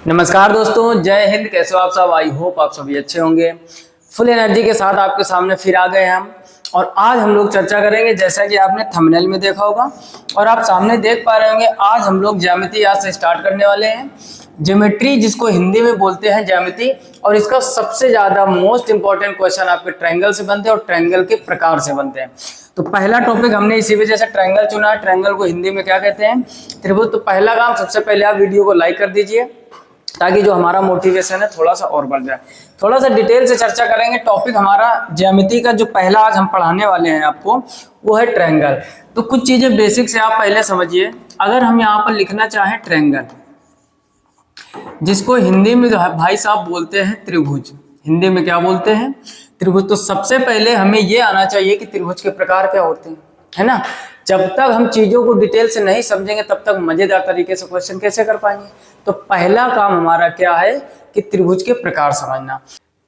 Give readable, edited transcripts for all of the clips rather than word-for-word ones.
नमस्कार दोस्तों, जय हिंद। कैसे हो आप सब? आई होप आप सभी अच्छे होंगे। फुल एनर्जी के साथ आपके सामने फिर आ गए हम। और आज हम लोग चर्चा करेंगे, जैसा कि आपने थंबनेल में देखा होगा और आप सामने देख पा रहे होंगे, आज हम लोग ज्यामिति आज से स्टार्ट करने वाले हैं। ज्योमेट्री, जिसको हिंदी में बोलते हैं ज्यामिति, और इसका सबसे ज्यादा मोस्ट इंपॉर्टेंट क्वेश्चन आपके ट्रायंगल से बनते हैं और ट्रायंगल के प्रकार से बनते हैं। तो पहला टॉपिक हमने इसी वजह से ट्रायंगल चुना। ट्रायंगल को हिंदी में क्या कहते हैं? त्रिभुज। तो पहला काम, सबसे पहले आप वीडियो को लाइक कर दीजिए ताकि जो हमारा मोटिवेशन है थोड़ा सा और बढ़ जाए। थोड़ा सा डिटेल से चर्चा करेंगे। टॉपिक हमारा ज्यामिति का जो पहला आज हम पढ़ाने वाले हैं आपको, वो है ट्रायंगल। तो कुछ चीजें बेसिक से आप पहले समझिए। अगर हम यहाँ पर लिखना चाहें ट्रायंगल, जिसको हिंदी में भाई साहब बोलते हैं त्रिभुज, हिंदी में क्या बोलते हैं? त्रिभुज। तो सबसे पहले हमें ये आना चाहिए कि त्रिभुज के प्रकार क्या होते हैं, है ना। जब तक हम चीजों को डिटेल से नहीं समझेंगे तब तक मजेदार तरीके से क्वेश्चन कैसे कर पाएंगे। तो पहला काम हमारा क्या है कि त्रिभुज के प्रकार समझना।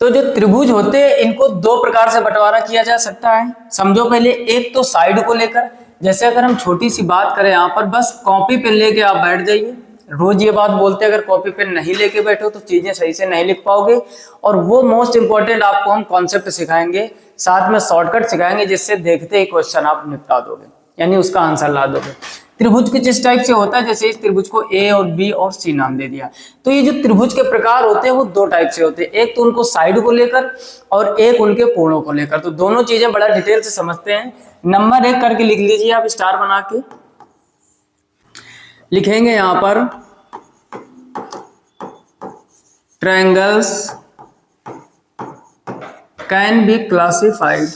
तो जो त्रिभुज होते हैं, इनको दो प्रकार से बंटवारा किया जा सकता है। समझो पहले, एक तो साइड को लेकर, जैसे अगर हम छोटी सी बात करें यहाँ पर, बस कॉपी पेन लेके आप बैठ जाइए। रोज ये बात बोलते हैं, अगर कॉपी पेन नहीं लेके बैठो तो चीजें सही से नहीं लिख पाओगे। और वो मोस्ट इंपॉर्टेंट आपको हम कॉन्सेप्ट सिखाएंगे, साथ में शॉर्टकट सिखाएंगे, जिससे देखते ही क्वेश्चन आप निपटा दोगे, यानी उसका आंसर ला दोगे। त्रिभुज किस टाइप से होता है? जैसे इस त्रिभुज को ए और बी और सी नाम दे दिया। तो ये जो त्रिभुज के प्रकार होते हैं वो दो टाइप से होते हैं। एक तो उनको साइड को लेकर और एक उनके कोणों को लेकर। तो दोनों चीजें बड़ा डिटेल से समझते हैं। नंबर 1 करके लिख लीजिए आप, स्टार बना के लिखेंगे यहां पर, triangles can be classified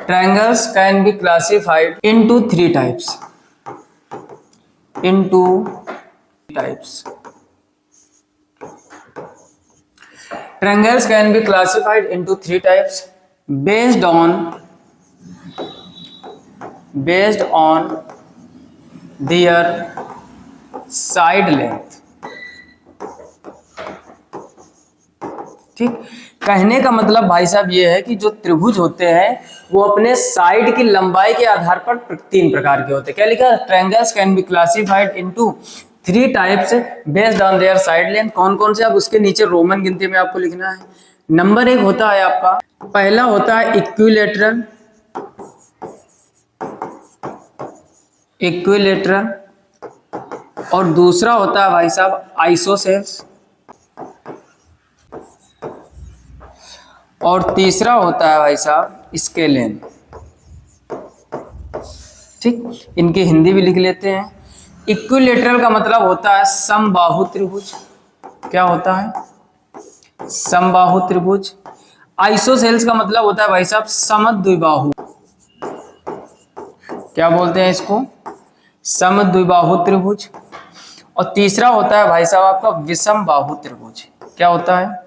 triangles can be classified into three types. Triangles can be classified into three types based on their side length. ठीक, कहने का मतलब भाई साहब ये है कि जो त्रिभुज होते हैं वो अपने साइड की लंबाई के आधार पर तीन प्रकार के होते हैं। क्या लिखा? Triangles can be classified into three types based on their side length. कौन कौन से? अब उसके नीचे रोमन गिनती में आपको लिखना है। नंबर 1 होता है आपका, पहला होता है इक्विलेटरल, और दूसरा होता है भाई साहब आइसोसेल्स, और तीसरा होता है भाई साहब स्केलेन। ठीक, इनकी हिंदी भी लिख लेते हैं। इक्विलेटरल का मतलब होता है समबाहु त्रिभुज। क्या होता है? समबाहु त्रिभुज। आइसोसेल्स का मतलब होता है भाई साहब समद्विबाहु। क्या बोलते हैं इसको? समद्विबाहु त्रिभुज। और तीसरा होता है भाई साहब आपका विषम बाहु त्रिभुज। क्या होता है?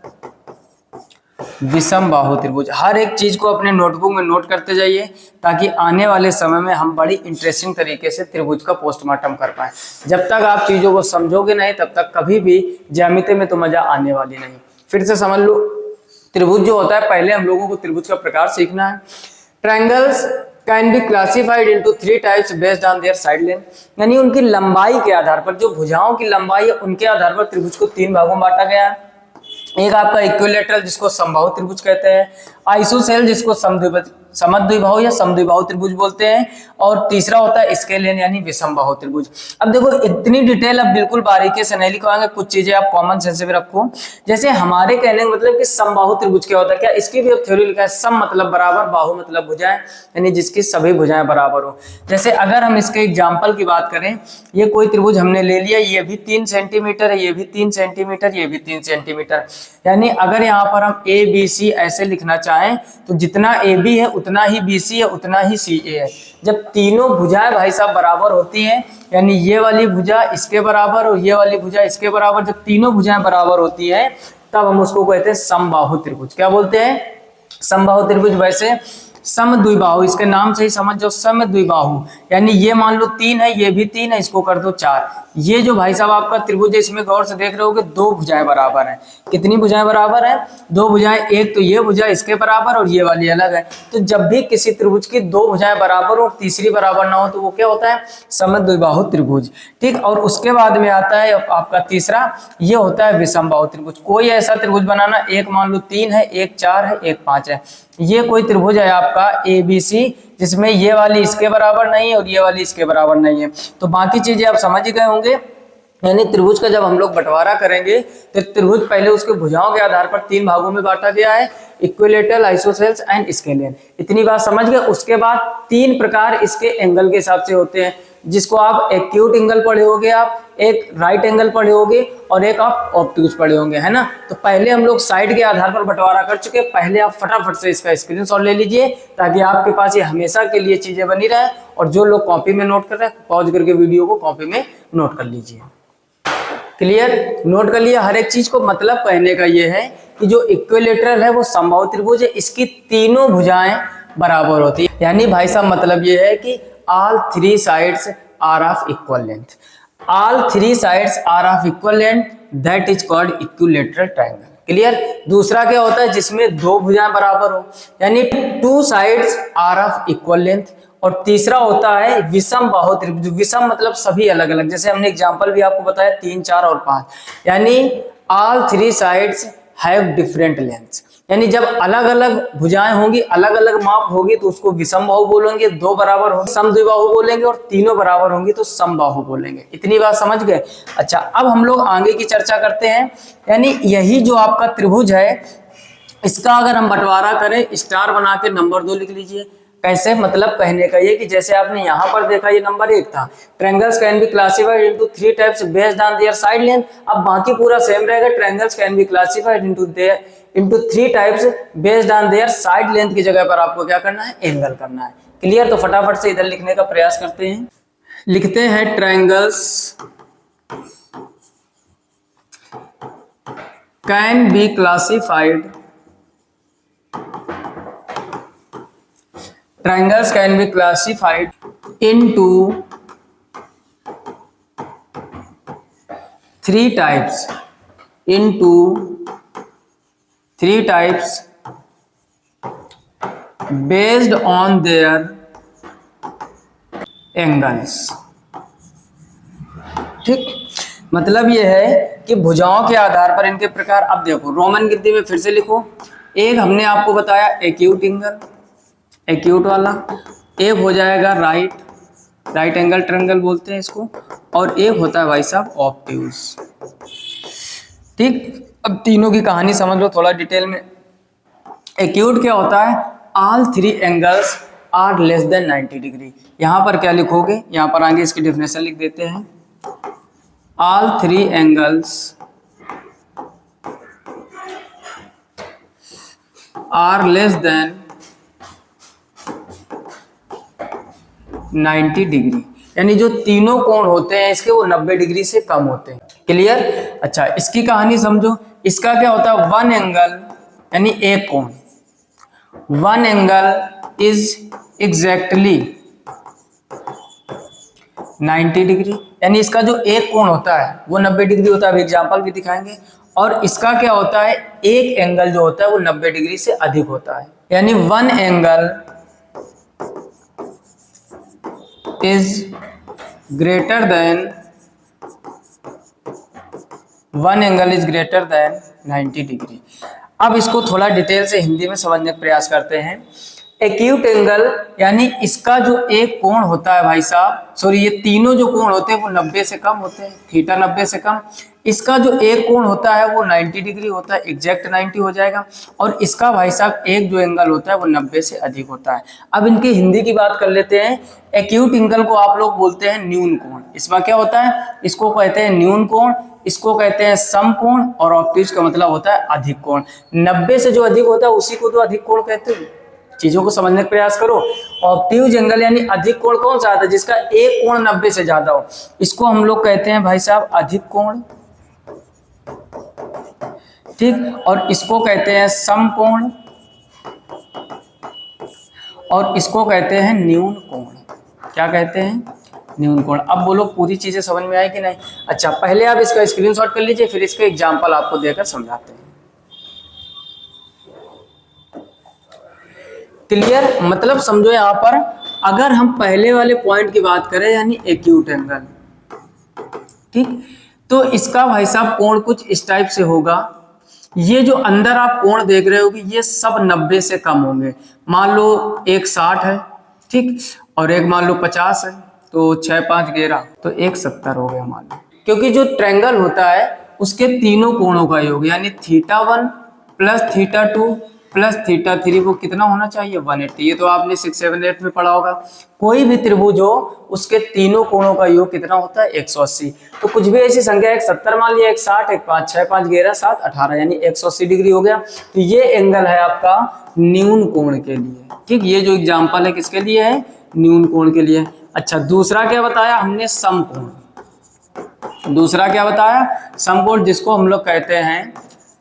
विषम बाहु त्रिभुज। हर एक चीज को अपने नोटबुक में नोट करते जाइए ताकि आने वाले समय में हम बड़ी इंटरेस्टिंग तरीके से त्रिभुज का पोस्टमार्टम कर पाए। जब तक आप चीजों को समझोगे नहीं तब तक कभी भी ज्यामिति में तो मजा आने वाली नहीं। फिर से समझ लो, त्रिभुज जो होता है, पहले हम लोगों को त्रिभुज का प्रकार सीखना है। Triangles can be classified into three types based on their side length, यानी उनकी लंबाई के आधार पर, जो भुजाओं की लंबाई है उनके आधार पर त्रिभुज को तीन भागों में बांटा गया है। एक आपका इक्विलेटरल, जिसको समबाहु त्रिभुज कहते हैं, आइसोसेल, जिसको समद्विबाहु या समद्विबाहु त्रिभुज बोलते हैं, और तीसरा होता है स्केलेन यानी विषमबाहु त्रिभुज। अब देखो, इतनी डिटेल अब बिल्कुल बारीकी से नहीं लिखवाएंगे, कुछ चीजें आप कॉमन सेंस में रखो। जैसे हमारे कहने का मतलब कि समबाहु त्रिभुज क्या होता है, क्या इसकी भी थ्योरी लिखा है? सम मतलब बराबर, बाहु मतलब भुजाएं, यानी जिसकी सभी भुजाएं बराबर हो। जैसे अगर हम इसके एग्जाम्पल की बात करें, ये कोई त्रिभुज हमने ले लिया, ये भी 3 सेंटीमीटर है, ये भी 3 सेंटीमीटर, ये भी 3 सेंटीमीटर। यानी अगर यहाँ पर हम ए बी सी ऐसे लिखना चाहें तो जितना ए बी है उतना ही बी सी है, उतना ही सी ए है। जब तीनों भुजाएं भाई साहब बराबर होती हैं, यानी ये वाली भुजा इसके बराबर और ये वाली भुजा इसके बराबर, जब तीनों भुजाएं बराबर होती हैं तब हम उसको कहते हैं समबाहु त्रिभुज। क्या बोलते हैं? समबाहु त्रिभुज। वैसे समद्विबाहु, इसके नाम से ही समझ जाओ समद्विबाहु, यानी ये मान लो 3 है, ये भी 3 है, इसको कर दो 4। ये जो भाई साहब आपका त्रिभुज है, इसमें गौर से देख रहे होगे 2 भुजाएं बराबर हैं। कितनी भुजाएं बराबर हैं? 2 भुजाएं। एक तो ये भुजा इसके बराबर और ये वाली अलग है। तो जब भी किसी त्रिभुज की 2 भुजाएं बराबर और तीसरी बराबर ना हो तो वो क्या होता है? समद्विबाहु त्रिभुज। ठीक, और उसके बाद में आता है आपका तीसरा, ये होता है विषमबाहु त्रिभुज। कोई ऐसा त्रिभुज बनाना, एक मान लो 3 है, एक 4 है, एक 5 है। ये कोई त्रिभुज है आपका ABC, जिसमें ये वाली इसके बराबर नहीं है और ये वाली इसके बराबर नहीं है। तो बाकी चीजें आप समझ ही गए होंगे। यानी त्रिभुज का जब हम लोग बंटवारा करेंगे तो त्रिभुज पहले उसके भुजाओं के आधार पर 3 भागों में बांटा गया है, इक्विलेटरल, आइसोसेल्स एंड स्केलियन। इतनी बात समझ गए। उसके बाद 3 प्रकार इसके एंगल के हिसाब से होते हैं, जिसको आप एक्यूट एंगल पढ़े होगे, आप एक राइट एंगल पढ़े होगे और एक आप ऑब्ट्यूज पढ़े होंगे, है ना। तो पहले हम लोग साइड के आधार पर बंटवारा कर चुके। पहले आप फटाफट से इसका स्क्रीनशॉट ले लीजिए ताकि आपके पास ये हमेशा के लिए चीजें बनी रहे। और जो लोग कॉपी में नोट कर रहे हैं, पॉज करके वीडियो को कॉपी में नोट कर लीजिए। क्लियर? नोट कर लिया हर एक चीज को। मतलब कहने का ये है कि जो इक्विलेटरल है वो समबाहु त्रिभुज है, इसकी तीनों भुजाएं बराबर होती है। यानी भाई साहब मतलब ये है कि all 3 sides are of equal length. All 3 sides are of equal length, that is called equilateral triangle. Clear? दूसरा क्या होता है? जिसमें 2 भुजाएं बराबर हो, यानी 2 sides are of equal length। और तीसरा होता है विषम बाहु त्रिभुज। विषम मतलब सभी अलग अलग, जैसे हमने एग्जांपल भी आपको बताया 3, 4 और 5, यानी all 3 sides have different lengths। यानी जब अलग अलग भुजाएं होंगी, अलग अलग माप होगी तो उसको विषम बाहु बोलेंगे। 2 बराबर होंगे समद्विबाहु बोलेंगे और तीनों बराबर होंगी तो समबाहु बोलेंगे। इतनी बात समझ गए? अच्छा, अब हम लोग आगे की चर्चा करते हैं। यानी यही जो आपका त्रिभुज है, इसका अगर हम बंटवारा करें, स्टार बना के नंबर 2 लिख लीजिए। कैसे? मतलब कहने का ये कि जैसे आपने यहाँ पर देखा ये नंबर 1 था। Triangles can be classified into 3 types based on their side length. अब बाकी पूरा सेम रहेगा। Triangles can be classified into 3 types based on their side length की जगह पर आपको क्या करना है? एंगल करना है। क्लियर? तो फटाफट से इधर लिखने का प्रयास करते हैं। लिखते हैं triangles can be classified Triangles can be classified into 3 types. Based on their angles. ठीक, मतलब ये है कि भुजाओं के आधार पर इनके प्रकार। अब देखो रोमन गिनती में फिर से लिखो। एक हमने आपको बताया एक्यूट एंगल, एक्यूट वाला। एक हो जाएगा राइट एंगल ट्रायंगल बोलते हैं इसको, और एक होता है भाई साहब ऑब्ट्यूज। ठीक, अब तीनों की कहानी समझ लो थोड़ा डिटेल में। एक्यूट क्या होता है? All 3 angles are less than 90 degree. यहां पर क्या लिखोगे? यहां पर आगे इसकी डेफिनेशन लिख देते हैं। All 3 angles are less than 90 degree, यानी जो तीनों कोण होते हैं इसके वो 90 डिग्री से कम होते हैं। क्लियर? अच्छा, इसकी कहानी समझो। इसका क्या होता है? 1 एंगल यानी एक कोण, 1 एंगल इज एग्जैक्टली 90 डिग्री। यानी इसका जो एक कोण होता है वो 90 डिग्री होता है। अभी एग्जाम्पल भी दिखाएंगे। और इसका क्या होता है? एक एंगल जो होता है वो 90 डिग्री से अधिक होता है। यानी 1 angle is greater than 90 degree. अब इसको थोड़ा डिटेल से हिंदी में समझने का प्रयास करते हैं। एक्यूट एंगल यानी इसका जो एक कोण होता है भाई साहब, सॉरी, ये तीनों जो कोण होते हैं वो 90 से कम होते हैं, थीटा 90 से कम। इसका जो एक कोण होता है वो 90 डिग्री होता है, एग्जैक्ट 90 हो जाएगा। और इसका भाई साहब एक जो एंगल होता है वो 90 से अधिक होता है। अब इनकी हिंदी की बात कर लेते हैं। एक्यूट एंगल को आप लोग बोलते हैं न्यून कोण। इसमें क्या होता है? इसको कहते हैं न्यून कोण, इसको कहते हैं सम कोण, और ऑब्ट्यूज का मतलब होता है अधिक कोण। 90 से जो अधिक होता है उसी को तो अधिक कोण कहते हैं। चीजों को समझने का प्रयास करो। ऑब्ट्यूज एंगल यानी अधिक कोण कौन सा आता है? जिसका एक कोण 90 से ज्यादा हो, इसको हम लोग कहते हैं भाई साहब अधिक कोण। ठीक, और इसको कहते हैं सम कोण। और इसको कहते हैं न्यून कोण। क्या कहते हैं? न्यून कोण। अब बोलो पूरी चीजें समझ में आई कि नहीं? अच्छा, पहले आप इसका स्क्रीनशॉट कर लीजिए, फिर इसका एग्जांपल आपको देकर समझाते हैं। क्लियर? मतलब समझो यहाँ पर अगर हम पहले वाले पॉइंट की बात करें यानी एक्यूट एंगल, ठीक, तो इसका भाई साहब कोण कुछ इस टाइप से होगा। ये जो अंदर आप कोण देख रहे हो कि ये सब 90 से कम होंगे। मान लो एक 60 है, ठीक, और एक मान लो 50 है, तो 6 5 11 तो एक 70 हो गया मान लो। क्योंकि जो ट्रायंगल होता है उसके तीनों कोणों का योग यानी θ1 प्लस θ2 प्लस θ3 वो कितना होना चाहिए? 180। ये तो आपने 6 7 8 में पढ़ा होगा। कोई भी त्रिभुज हो उसके तीनों कोणों का योग कितना होता है? 180। तो कुछ भी ऐसी संख्या, एक 70 मान लिया, एक 60, एक 5 6 5 11 7 18 यानी 180 डिग्री हो गया। तो ये एंगल है आपका न्यून कोण के लिए, ठीक। ये जो एग्जाम्पल है किसके लिए है? न्यून कोण के लिए। अच्छा, दूसरा क्या बताया हमने? समकोण। दूसरा क्या बताया? समकोण, जिसको हम लोग कहते हैं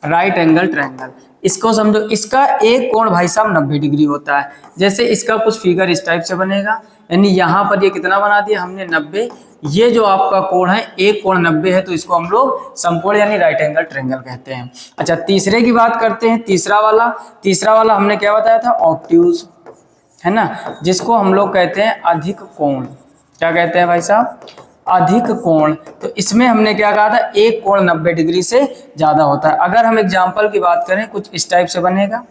राइट एंगल ट्रायंगल। इसको समझो, इसका एक कोण भाई साहब 90 डिग्री होता है। जैसे इसका कुछ फिगर इस टाइप से बनेगा, यानी यहाँ पर ये कितना बना दिया हमने? 90। ये जो आपका कोण है, एक कोण 90 है, तो इसको हम लोग समकोण यानी राइट एंगल ट्रायंगल कहते हैं। अच्छा, तीसरे की बात करते हैं। तीसरा वाला हमने क्या बताया था? ऑब्ट्यूज, है ना, जिसको हम लोग कहते हैं अधिक कोण। क्या कहते हैं भाई साहब? अधिक कोण। तो इसमें हमने क्या कहा था? एक कोण 90 डिग्री से ज्यादा होता है। अगर हम एग्जांपल की बात करें, कुछ इस टाइप से बनेगा,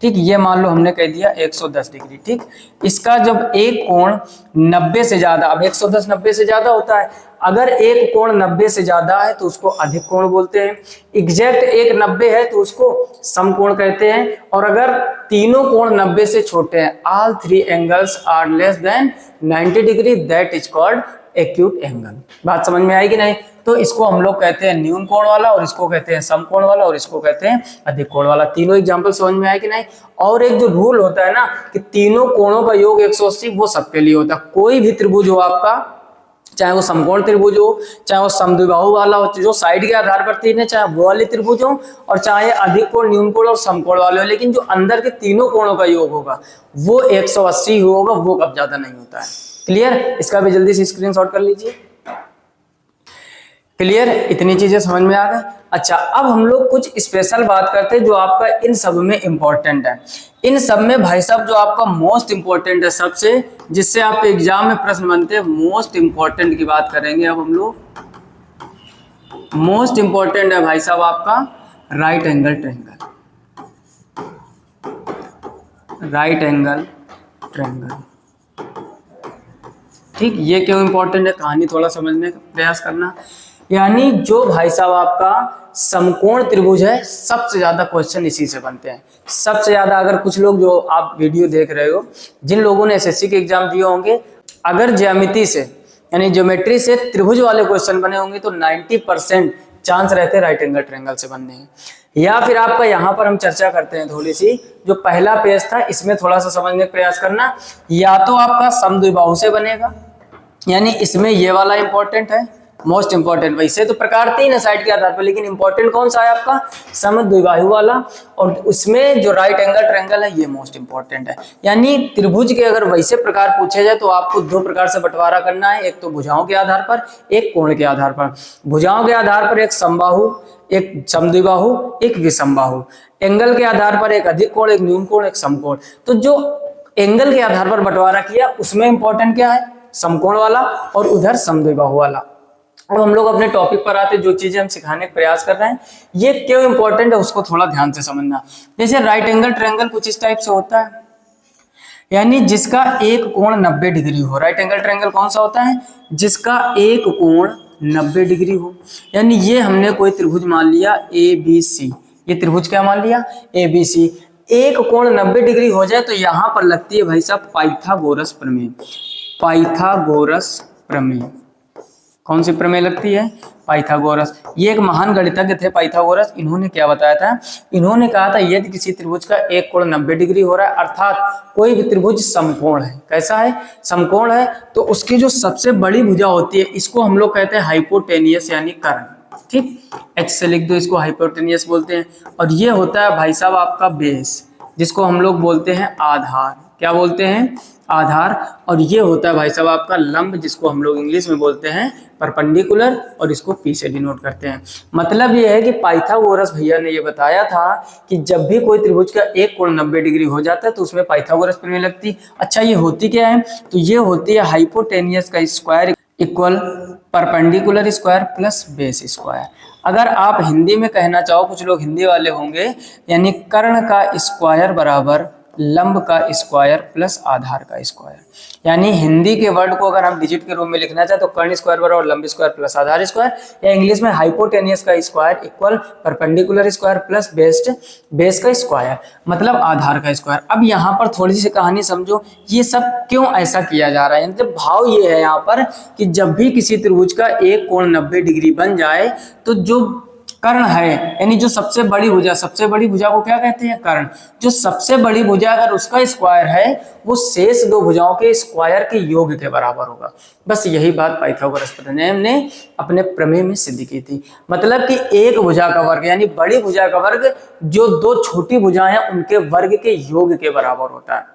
ठीक। ये मान लो हमने कह दिया 110 डिग्री, ठीक। इसका जब एक कोण 90 से ज्यादा, अब 110 90 से ज्यादा होता है, अगर एक कोण 90 से ज्यादा है तो उसको अधिक कोण बोलते हैं। एग्जैक्ट एक 90 है तो उसको समकोण कहते हैं। और अगर तीनों कोण 90 से छोटे हैं, all three angles are less than 90 degree, that is called acute angle. बात समझ में आई कि नहीं? तो इसको हम लोग कहते हैं न्यून कोण वाला, और इसको कहते हैं समकोण वाला, और इसको कहते हैं अधिक कोण वाला। तीनों एग्जांपल समझ में आए कि नहीं? और एक जो रूल होता है ना कि तीनों कोणों का योग 180, वो सबके लिए होता है। कोई भी त्रिभुज हो आपका, चाहे वो समकोण त्रिभुज हो, चाहे वो समद्विबाहु वाला हो, जो साइड के आधार पर तीन है, चाहे वो वाले त्रिभुज हो, और चाहे अधिक कोण, न्यून कोण और समकोण वाले हो, लेकिन जो अंदर के तीनों कोणों का योग होगा वो 180 होगा, वो कब ज्यादा नहीं होता है। क्लियर? इसका भी जल्दी से स्क्रीनशॉट कर लीजिए। क्लियर? इतनी चीजें समझ में आ गई। अच्छा, अब हम लोग कुछ स्पेशल बात करते हैं जो आपका इन सब में इंपॉर्टेंट है। इन सब में भाई साहब जो आपका मोस्ट इंपॉर्टेंट है सबसे, जिससे आपके एग्जाम में प्रश्न बनते हैं, मोस्ट इंपॉर्टेंट की बात करेंगे अब हम लोग। मोस्ट इंपॉर्टेंट है भाई साहब आपका right angle triangle. Right angle triangle, ठीक। ये क्यों इंपॉर्टेंट है? कहानी थोड़ा समझने का प्रयास करना। यानी जो भाई साहब आपका समकोण त्रिभुज है, सबसे ज्यादा क्वेश्चन इसी से बनते हैं। सबसे ज्यादा, अगर कुछ लोग जो आप वीडियो देख रहे हो, जिन लोगों ने एसएससी के एग्जाम दिए होंगे, अगर ज्यामिति से यानी ज्योमेट्री से त्रिभुज वाले क्वेश्चन बने होंगे तो 90% चांस रहते हैं राइट एंगल ट्रायंगल से बनने के। या फिर आपका यहाँ पर हम चर्चा करते हैं थोड़ी सी, जो पहला पेज था इसमें थोड़ा सा समझने का प्रयास करना। या तो आपका समद्विबाहु से बनेगा, यानी इसमें ये वाला इंपॉर्टेंट है, मोस्ट इंपॉर्टेंट। वैसे तो प्रकार तीन है साइड के आधार पर, लेकिन इंपॉर्टेंट कौन सा है आपका? समद्विबाहु वाला। और उसमें जो राइट एंगल ट्रायंगल है ये मोस्ट इंपॉर्टेंट है। यानी त्रिभुज के अगर वैसे प्रकार पूछे जाए तो आपको दो प्रकार से बंटवारा करना है, एक तो भुजाओं के आधार पर, एक कोण के आधार पर। भुजाओं के आधार पर एक समबाहु, एक समद्विबाहु, एक विषमबाहु। एंगल के आधार पर एक अधिक कोण, एक न्यून कोण, एक समकोण। तो जो एंगल के आधार पर बंटवारा किया उसमें इंपॉर्टेंट क्या है? समकोण वाला, और उधर समद्विबाहु वाला। अब हम लोग अपने टॉपिक पर आते, जो चीजें हम सिखाने का प्रयास कर रहे हैं ये क्यों इंपॉर्टेंट है उसको थोड़ा ध्यान से समझना। जैसे राइट एंगल ट्रायंगल कुछ इस टाइप से होता है, यानी जिसका एक कोण 90 डिग्री हो। राइट एंगल ट्रायंगल कौन सा होता है? जिसका एक कोण 90 डिग्री हो। यानी ये हमने कोई त्रिभुज मान लिया ABC, ये त्रिभुज क्या मान लिया? ABC। एक कोण 90 डिग्री हो जाए तो यहां पर लगती है भाई साहब पाइथागोरस प्रमेय। पाइथागोरस प्रमेय, कौन सी प्रमेय लगती है? पाइथागोरस। ये एक महान गणितज्ञ थे पाइथागोरस। इन्होंने क्या बताया था? इन्होंने कहा था यदि किसी त्रिभुज का एक कोण 90 डिग्री हो रहा है, अर्थात कोई भी त्रिभुज समकोण है। कैसा है? समकोण है। तो उसकी जो सबसे बड़ी भुजा होती है, इसको हम लोग कहते हैं हाइपोटेनियस यानी कर्ण, ठीक। H से लिख दो, इसको हाइपोटेनियस बोलते हैं। और ये होता है भाई साहब आपका बेस, जिसको हम लोग बोलते हैं आधार। क्या बोलते हैं, आधार। और ये होता है भाई साहब आपका लंब, जिसको हम लोग इंग्लिश में बोलते हैं परपेंडिकुलर, और इसको पी से डिनोट करते हैं। मतलब ये है कि पाइथागोरस भैया ने ये बताया था कि जब भी कोई त्रिभुज का एक कोण 90 डिग्री हो जाता है तो उसमें पाइथागोरस प्रमेय लगती। अच्छा, ये होती क्या है, तो ये होती है हाइपोटेनियस का square equal perpendicular square plus base square. अगर आप हिंदी में कहना चाहो, कुछ लोग हिंदी वाले होंगे, यानी कर्ण का स्क्वायर बराबर लंब का स्क्वायर प्लस आधार का स्क्वायर। यानी हिंदी के वर्ड को अगर हम डिजिट के रूप में लिखना चाहे तो कर्ण स्क्वायर बराबर लंब स्क्वायर प्लस आधार स्क्वायर, या इंग्लिश में हाइपोटेनियस का square equal perpendicular square plus base का स्क्वायर, मतलब आधार का स्क्वायर। अब यहाँ पर थोड़ी सी कहानी समझो, ये सब क्यों ऐसा किया जा रहा है। मतलब भाव ये है यहाँ पर कि जब भी किसी त्रिभुज का एक कोण 90 डिग्री बन जाए तो जो कर्ण है, यानी जो सबसे बड़ी भुजा को क्या कहते हैं, कर्ण। जो सबसे बड़ी भुजा अगर उसका स्क्वायर है वो शेष दो भुजाओं के स्क्वायर के योग के बराबर होगा। बस यही बात पाइथागोरस प्रमेय ने अपने प्रमेय में सिद्ध की थी। मतलब कि एक भुजा का वर्ग यानी बड़ी भुजा का वर्ग जो दो छोटी भुजाएं हैं उनके वर्ग के योग के बराबर होता है।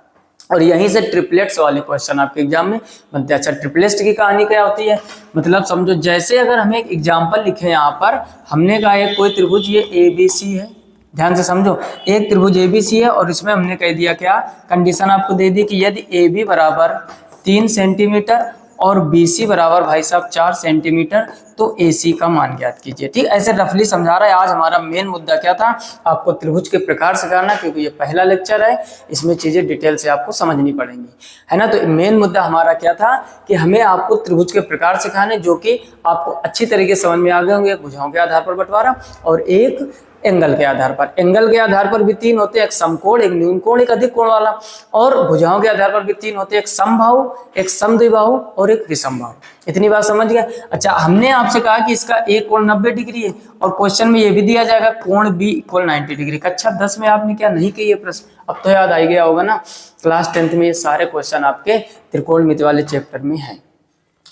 और यहीं से ट्रिपलेट्स वाले क्वेश्चन आपके एग्जाम में बनते हैं। अच्छा, ट्रिपलेट्स की कहानी क्या होती है, मतलब समझो, जैसे अगर हमें एक एग्जाम्पल लिखे यहाँ पर, हमने कहा है कोई त्रिभुज ये ABC है, ध्यान से समझो, एक त्रिभुज ABC है और इसमें हमने कह दिया क्या, कंडीशन आपको दे दी कि यदि AB बराबर 3 सेंटीमीटर और BC बराबर भाई साहब 4 सेंटीमीटर तो AC का मान ज्ञात कीजिए। ठीक, ऐसे रफली समझा रहा है। आज हमारा मेन मुद्दा क्या था, आपको त्रिभुज के प्रकार सिखाना, क्योंकि ये पहला लेक्चर है, इसमें चीजें डिटेल से आपको समझनी पड़ेंगी, है ना। तो मेन मुद्दा हमारा क्या था कि हमें आपको त्रिभुज के प्रकार सिखाने, जो कि आपको अच्छी तरीके से समझ में आ गए होंगे। एक भुजाओं के आधार पर बंटवारा और एक एंगल के आधार पर। एंगल के आधार पर भी 3 होते हैं, एक समकोण, एक न्यून कोण, एक अधिक कोण वाला। और भुजाओं के आधार पर भी 3 होते हैं, एक समबाहु, एक समद्विबाहु और एक विषमबाहु। इतनी बात समझ गए। अच्छा, हमने आपसे कहा कि इसका एक कोण 90 डिग्री है और क्वेश्चन में ये भी दिया जाएगा कोण B इक्वल 90 डिग्री। कक्षा 10 में आपने क्या नहीं किए ये प्रश्न, अब तो याद आ गया होगा ना। क्लास 10th में ये सारे क्वेश्चन आपके त्रिकोणमिति वाले चैप्टर में है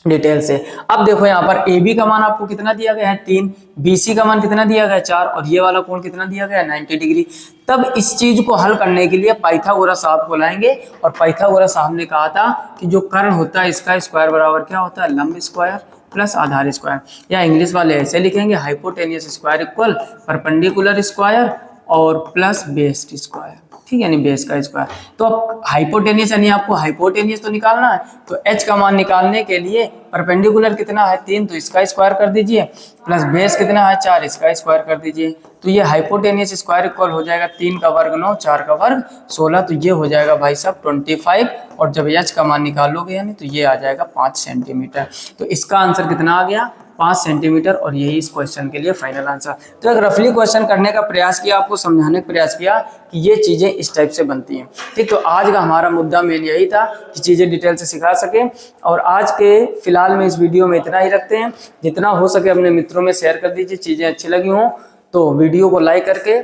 डिटेल से। अब देखो यहाँ पर AB का मान आपको कितना दिया गया है 3, BC का मान कितना दिया गया है 4 और ये वाला कोण कितना दिया गया है 90 डिग्री। तब इस चीज को हल करने के लिए पाइथागोरस साहब को लाएंगे और पाइथागोरस साहब ने कहा था कि जो कर्ण होता है इसका स्क्वायर बराबर क्या होता है, लंब स्क्वायर प्लस आधार स्क्वायर, या इंग्लिश वाले ऐसे लिखेंगे hypotenuse square equal perpendicular square और प्लस बेस स्क्वायर। ठीक है, यानी बेस का स्क्वायर। तो अब हाइपोटेनियस यानी आपको हाइपोटेनियस तो निकालना है, तो h का मान निकालने के लिए परपेंडिकुलर कितना है 3 तो इसका स्क्वायर कर दीजिए, प्लस बेस कितना है 4 इसका स्क्वायर कर दीजिए। तो ये हाइपोटेनियस स्क्वायर इक्वल हो जाएगा 3 का वर्ग 9, 4 का वर्ग 16, तो ये हो जाएगा भाई साहब 25। और जब h का मान निकालोगे यानी तो ये आ जाएगा 5 सेंटीमीटर। तो इसका आंसर कितना आ गया 5 सेंटीमीटर, और यही इस क्वेश्चन के लिए फाइनल आंसर। तो एक रफली क्वेश्चन करने का प्रयास किया, आपको समझाने का प्रयास किया कि ये चीजें इस टाइप से बनती हैं। ठीक, तो आज का हमारा मुद्दा मेन यही था कि चीजें डिटेल से सिखा सके। और आज के फिलहाल में इस वीडियो में इतना ही रखते हैं। जितना हो सके अपने मित्रों में शेयर कर दीजिए। चीजें अच्छी लगी हों तो वीडियो को लाइक करके,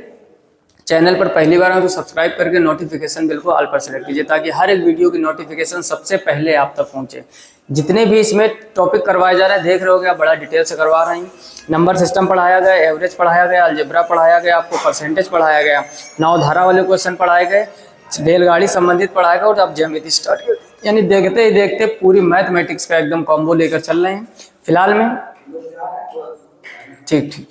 चैनल पर पहली बार हो तो सब्सक्राइब करके नोटिफिकेशन बिल को ऑल पर सेलेक्ट कीजिए, ताकि हर एक वीडियो की नोटिफिकेशन सबसे पहले आप तक पहुंचे। जितने भी इसमें टॉपिक करवाए जा रहे हैं, देख रहे हो गया, बड़ा डिटेल से करवा रहे हैं। नंबर सिस्टम पढ़ाया गया, एवरेज पढ़ाया गया, अलजेब्रा पढ़ाया गया, आपको परसेंटेज पढ़ाया गया, नाव धारा वाले क्वेश्चन पढ़ाए गए, रेलगाड़ी संबंधित पढ़ाया गया, और अब ज्यामिति स्टार्ट किया। यानी देखते ही देखते पूरी मैथमेटिक्स का एकदम कॉम्बो लेकर चल रहे हैं फिलहाल में। ठीक ठीक,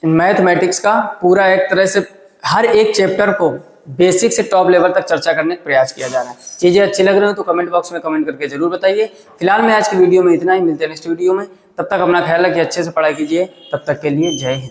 मैथमेटिक्स का पूरा एक तरह से हर एक चैप्टर को बेसिक से टॉप लेवल तक चर्चा करने का प्रयास किया जा रहा है। चीजें अच्छी लग रही हो तो कमेंट बॉक्स में कमेंट करके जरूर बताइए। फिलहाल में आज की वीडियो में इतना ही, मिलते हैं नेक्स्ट वीडियो में। तब तक अपना ख्याल रखिए, अच्छे से पढ़ाई कीजिए। तब तक के लिए जय हिंद।